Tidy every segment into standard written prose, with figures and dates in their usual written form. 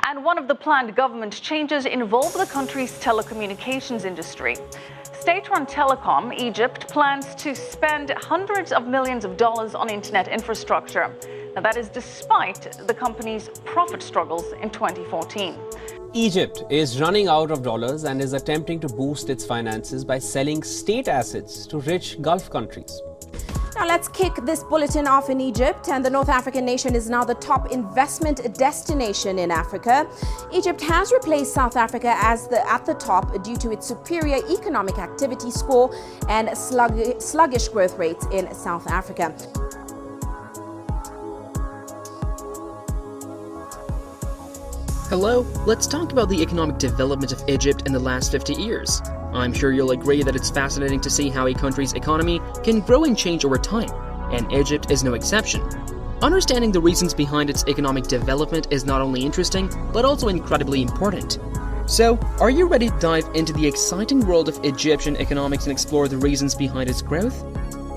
And one of the planned government changes involve the country's telecommunications industry. State-run telecom, Egypt plans to spend hundreds of millions of dollars on internet infrastructure. Now, that is despite the company's profit struggles in 2014. Egypt is running out of dollars and is attempting to boost its finances by selling state assets to rich Gulf countries. Now let's kick this bulletin off in Egypt, and the North African nation is now the top investment destination in Africa. Egypt has replaced South Africa at the top due to its superior economic activity score and sluggish growth rates in South Africa. Hello, let's talk about the economic development of Egypt in the last 50 years. I'm sure you'll agree that it's fascinating to see how a country's economy can grow and change over time, and Egypt is no exception. Understanding the reasons behind its economic development is not only interesting, but also incredibly important. So, are you ready to dive into the exciting world of Egyptian economics and explore the reasons behind its growth?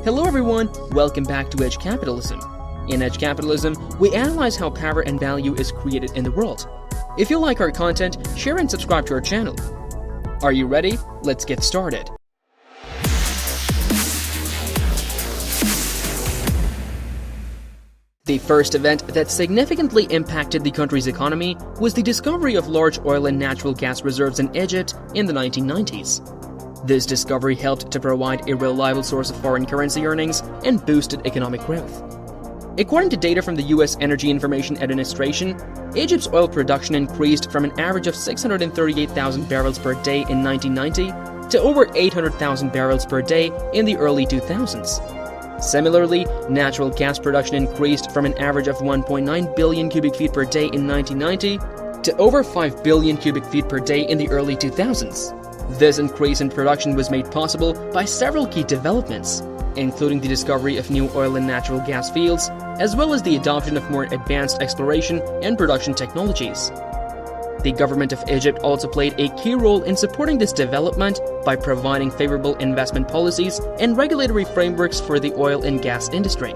Hello everyone, welcome back to Edge Capitalism. In Edge Capitalism, we analyze how power and value is created in the world. If you like our content, share and subscribe to our channel. Are you ready? Let's get started. The first event that significantly impacted the country's economy was the discovery of large oil and natural gas reserves in Egypt in the 1990s. This discovery helped to provide a reliable source of foreign currency earnings and boosted economic growth. According to data from the U.S. Energy Information Administration, Egypt's oil production increased from an average of 638,000 barrels per day in 1990 to over 800,000 barrels per day in the early 2000s. Similarly, natural gas production increased from an average of 1.9 billion cubic feet per day in 1990 to over 5 billion cubic feet per day in the early 2000s. This increase in production was made possible by several key developments, including the discovery of new oil and natural gas fields, as well as the adoption of more advanced exploration and production technologies. The government of Egypt also played a key role in supporting this development by providing favorable investment policies and regulatory frameworks for the oil and gas industry.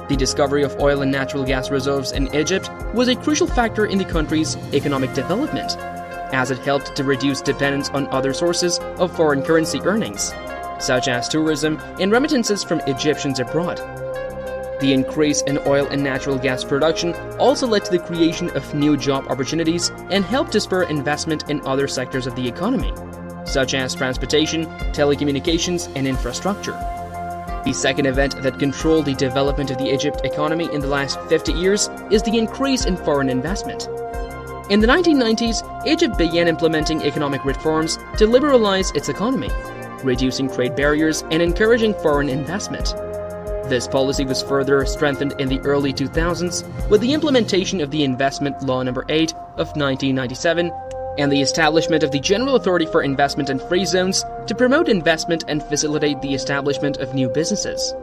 The discovery of oil and natural gas reserves in Egypt was a crucial factor in the country's economic development, as it helped to reduce dependence on other sources of foreign currency earnings, such as tourism and remittances from Egyptians abroad. The increase in oil and natural gas production also led to the creation of new job opportunities and helped to spur investment in other sectors of the economy, such as transportation, telecommunications, and infrastructure. The second event that controlled the development of the Egypt economy in the last 50 years is the increase in foreign investment. In the 1990s, Egypt began implementing economic reforms to liberalize its economy, reducing trade barriers and encouraging foreign investment. This policy was further strengthened in the early 2000s with the implementation of the Investment Law No. 8 of 1997 and the establishment of the General Authority for Investment and Free Zones to promote investment and facilitate the establishment of new businesses.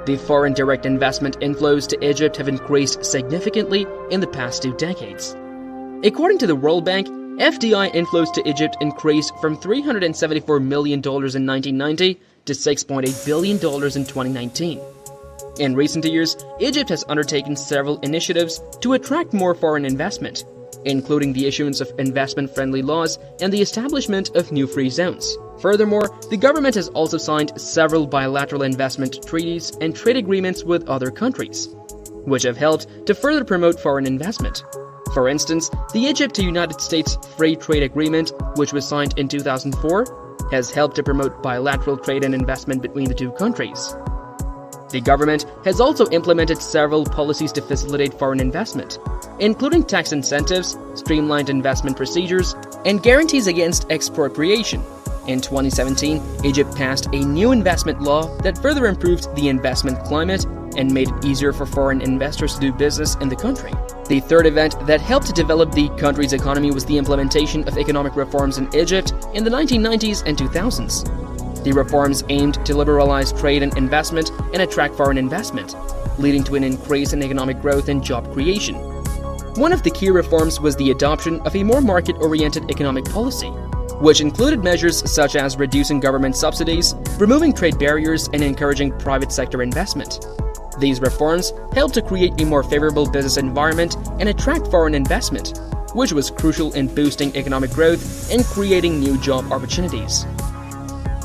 The foreign direct investment inflows to Egypt have increased significantly in the past 2 decades. According to the World Bank, FDI inflows to Egypt increased from $374 million in 1990 to $6.8 billion in 2019. In recent years, Egypt has undertaken several initiatives to attract more foreign investment, including the issuance of investment-friendly laws and the establishment of new free zones. Furthermore, the government has also signed several bilateral investment treaties and trade agreements with other countries, which have helped to further promote foreign investment. For instance, the Egypt to United States Free Trade Agreement, which was signed in 2004, has helped to promote bilateral trade and investment between the two countries. The government has also implemented several policies to facilitate foreign investment, including tax incentives, streamlined investment procedures, and guarantees against expropriation. In 2017, Egypt passed a new investment law that further improved the investment climate and made it easier for foreign investors to do business in the country. The third event that helped to develop the country's economy was the implementation of economic reforms in Egypt in the 1990s and 2000s. The reforms aimed to liberalize trade and investment and attract foreign investment, leading to an increase in economic growth and job creation. One of the key reforms was the adoption of a more market-oriented economic policy, which included measures such as reducing government subsidies, removing trade barriers, and encouraging private sector investment. These reforms helped to create a more favorable business environment and attract foreign investment, which was crucial in boosting economic growth and creating new job opportunities.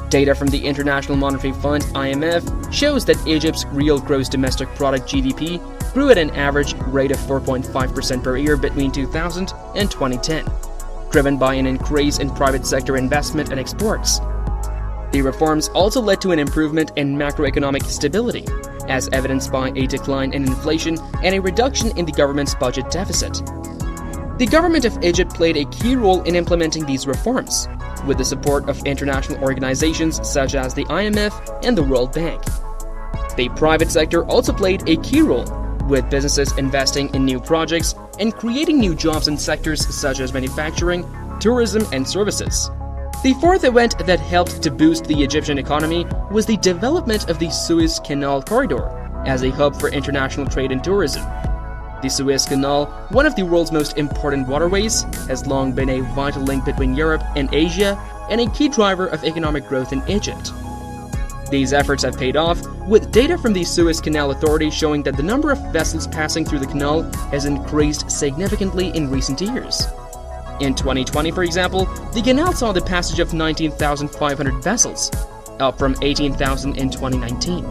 Data from the International Monetary Fund (IMF) shows that Egypt's real gross domestic product (GDP) grew at an average rate of 4.5% per year between 2000 and 2010, driven by an increase in private sector investment and exports. The reforms also led to an improvement in macroeconomic stability, as evidenced by a decline in inflation and a reduction in the government's budget deficit. The government of Egypt played a key role in implementing these reforms, with the support of international organizations such as the IMF and the World Bank. The private sector also played a key role, with businesses investing in new projects and creating new jobs in sectors such as manufacturing, tourism, and services. The fourth event that helped to boost the Egyptian economy was the development of the Suez Canal Corridor as a hub for international trade and tourism. The Suez Canal, one of the world's most important waterways, has long been a vital link between Europe and Asia and a key driver of economic growth in Egypt. These efforts have paid off, with data from the Suez Canal Authority showing that the number of vessels passing through the canal has increased significantly in recent years. In 2020, for example, the canal saw the passage of 19,500 vessels, up from 18,000 in 2019.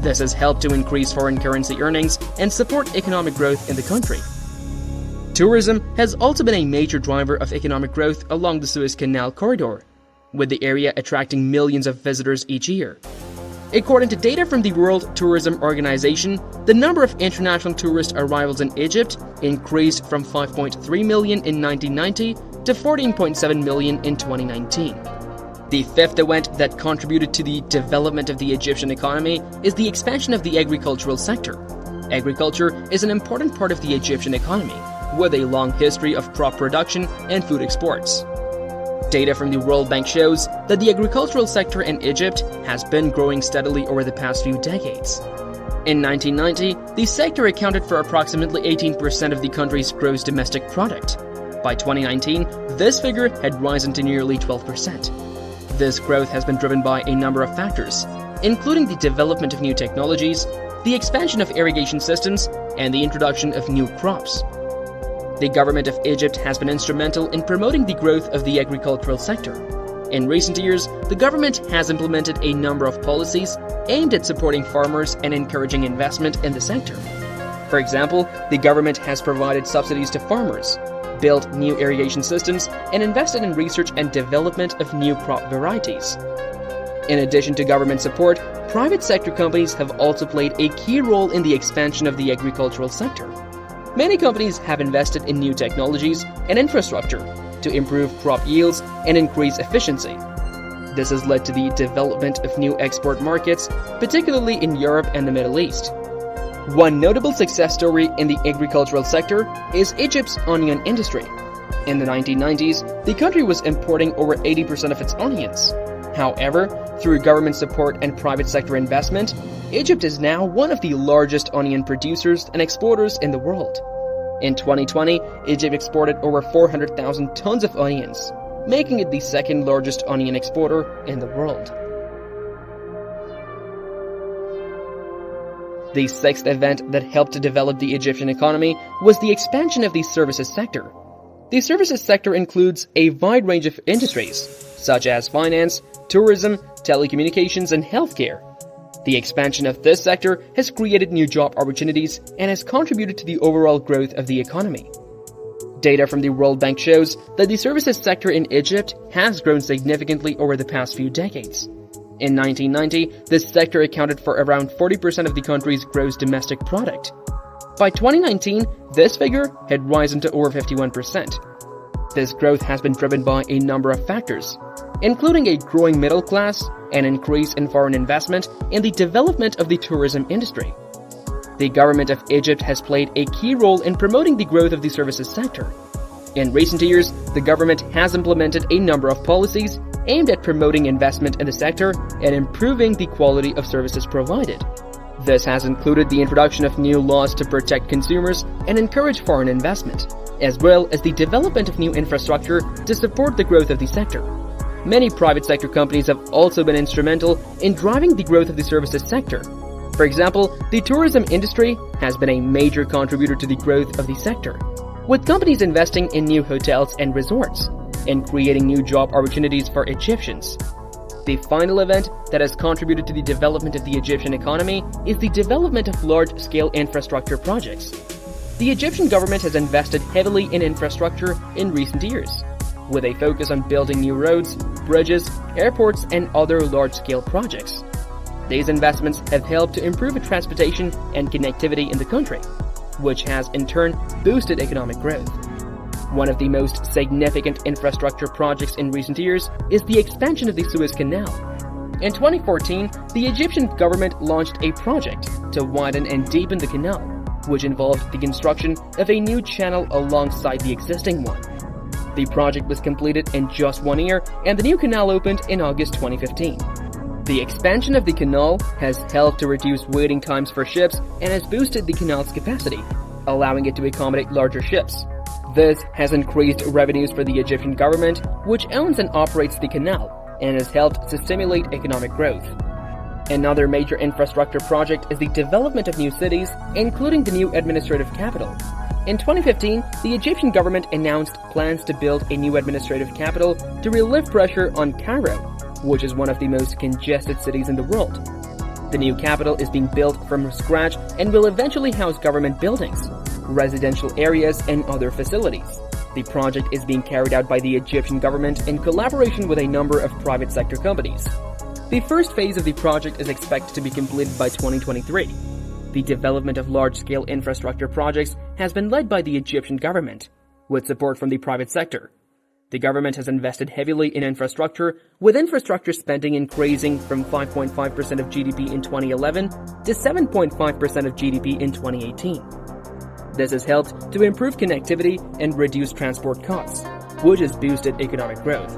This has helped to increase foreign currency earnings and support economic growth in the country. Tourism has also been a major driver of economic growth along the Suez Canal Corridor, with the area attracting millions of visitors each year. According to data from the World Tourism Organization, the number of international tourist arrivals in Egypt increased from 5.3 million in 1990 to 14.7 million in 2019. The fifth event that contributed to the development of the Egyptian economy is the expansion of the agricultural sector. Agriculture is an important part of the Egyptian economy, with a long history of crop production and food exports. Data from the World Bank shows that the agricultural sector in Egypt has been growing steadily over the past few decades. In 1990, the sector accounted for approximately 18% of the country's gross domestic product. By 2019, this figure had risen to nearly 12%. This growth has been driven by a number of factors, including the development of new technologies, the expansion of irrigation systems, and the introduction of new crops. The government of Egypt has been instrumental in promoting the growth of the agricultural sector. In recent years, the government has implemented a number of policies aimed at supporting farmers and encouraging investment in the sector. For example, the government has provided subsidies to farmers, built new irrigation systems, and invested in research and development of new crop varieties. In addition to government support, private sector companies have also played a key role in the expansion of the agricultural sector. Many companies have invested in new technologies and infrastructure to improve crop yields and increase efficiency. This has led to the development of new export markets, particularly in Europe and the Middle East. One notable success story in the agricultural sector is Egypt's onion industry. In the 1990s, the country was importing over 80% of its onions. However, through government support and private sector investment, Egypt is now one of the largest onion producers and exporters in the world. In 2020, Egypt exported over 400,000 tons of onions, making it the second largest onion exporter in the world. The sixth event that helped to develop the Egyptian economy was the expansion of the services sector. The services sector includes a wide range of industries, such as finance, tourism, telecommunications, and healthcare. The expansion of this sector has created new job opportunities and has contributed to the overall growth of the economy. Data from the World Bank shows that the services sector in Egypt has grown significantly over the past few decades. In 1990, this sector accounted for around 40% of the country's gross domestic product. By 2019, this figure had risen to over 51%. This growth has been driven by a number of factors, including a growing middle class, an increase in foreign investment, and the development of the tourism industry. The government of Egypt has played a key role in promoting the growth of the services sector. In recent years, the government has implemented a number of policies aimed at promoting investment in the sector and improving the quality of services provided. This has included the introduction of new laws to protect consumers and encourage foreign investment, as well as the development of new infrastructure to support the growth of the sector. Many private sector companies have also been instrumental in driving the growth of the services sector. For example, the tourism industry has been a major contributor to the growth of the sector. with companies investing in new hotels and resorts, and creating new job opportunities for Egyptians. The final event that has contributed to the development of the Egyptian economy is the development of large-scale infrastructure projects. The Egyptian government has invested heavily in infrastructure in recent years, with a focus on building new roads, bridges, airports, and other large-scale projects. These investments have helped to improve transportation and connectivity in the country, which has in turn boosted economic growth. One of the most significant infrastructure projects in recent years is the expansion of the Suez Canal. In 2014, the Egyptian government launched a project to widen and deepen the canal, which involved the construction of a new channel alongside the existing one. The project was completed in just 1 year, and the new canal opened in August 2015. The expansion of the canal has helped to reduce waiting times for ships and has boosted the canal's capacity, allowing it to accommodate larger ships. This has increased revenues for the Egyptian government, which owns and operates the canal, and has helped to stimulate economic growth. Another major infrastructure project is the development of new cities, including the new administrative capital. In 2015, the Egyptian government announced plans to build a new administrative capital to relieve pressure on Cairo, which is one of the most congested cities in the world. The new capital is being built from scratch and will eventually house government buildings, residential areas, and other facilities. The project is being carried out by the Egyptian government in collaboration with a number of private sector companies. The first phase of the project is expected to be completed by 2023. The development of large-scale infrastructure projects has been led by the Egyptian government, with support from the private sector. The government has invested heavily in infrastructure, with infrastructure spending increasing from 5.5% of GDP in 2011 to 7.5% of GDP in 2018. This has helped to improve connectivity and reduce transport costs, which has boosted economic growth.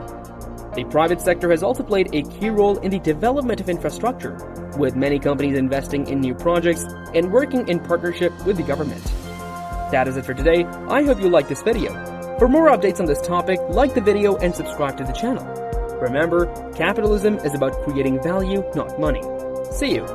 The private sector has also played a key role in the development of infrastructure, with many companies investing in new projects and working in partnership with the government. That is it for today. I hope you liked this video. For more updates on this topic, like the video and subscribe to the channel. Remember, capitalism is about creating value, not money. See you!